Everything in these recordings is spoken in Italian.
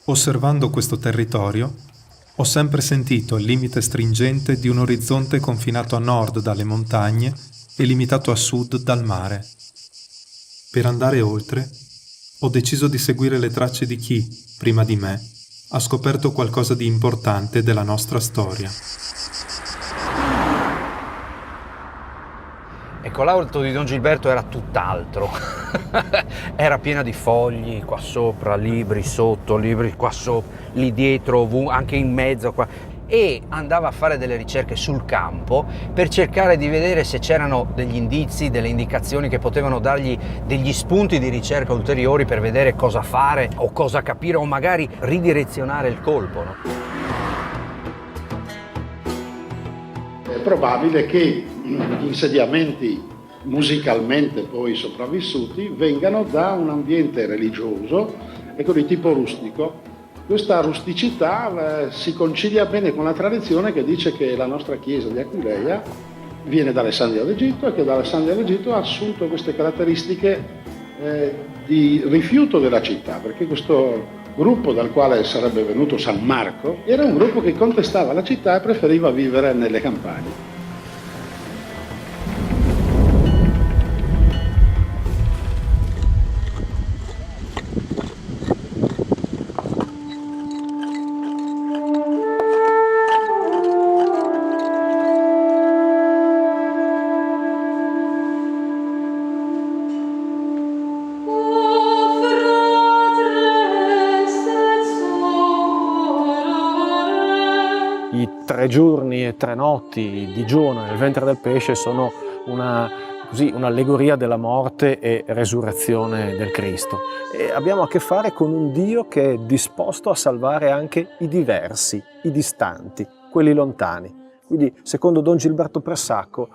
Osservando questo territorio, ho sempre sentito il limite stringente di un orizzonte confinato a nord dalle montagne e limitato a sud dal mare. Per andare oltre, ho deciso di seguire le tracce di chi, prima di me, ha scoperto qualcosa di importante della nostra storia. Ecco, l'auto di Don Gilberto era tutt'altro. Era piena di fogli qua sopra, libri sotto, libri qua sopra, lì dietro, anche in mezzo qua. E andava a fare delle ricerche sul campo per cercare di vedere se c'erano degli indizi, delle indicazioni che potevano dargli degli spunti di ricerca ulteriori per vedere cosa fare o cosa capire o magari ridirezionare il colpo, no? È probabile che gli insediamenti musicalmente poi sopravvissuti vengano da un ambiente religioso, ecco, di tipo rustico. Questa rusticità si concilia bene con la tradizione che dice che la nostra chiesa di Aquileia viene da Alessandria d'Egitto e che da Alessandria d'Egitto ha assunto queste caratteristiche di rifiuto della città, perché questo gruppo dal quale sarebbe venuto San Marco era un gruppo che contestava la città e preferiva vivere nelle campagne. I 3 giorni e 3 notti di Giona nel ventre del pesce sono un'allegoria della morte e resurrezione del Cristo. E abbiamo a che fare con un Dio che è disposto a salvare anche i diversi, i distanti, quelli lontani. Quindi, secondo Don Gilberto Pressacco,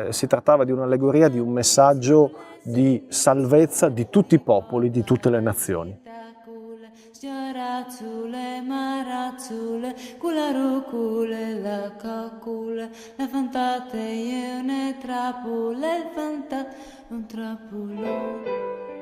si trattava di un'allegoria, di un messaggio di salvezza di tutti i popoli, di tutte le nazioni. Razzule, marazzule, cularucule, la cocule, le fantate, io ne trapule, il fantato, un trapulo.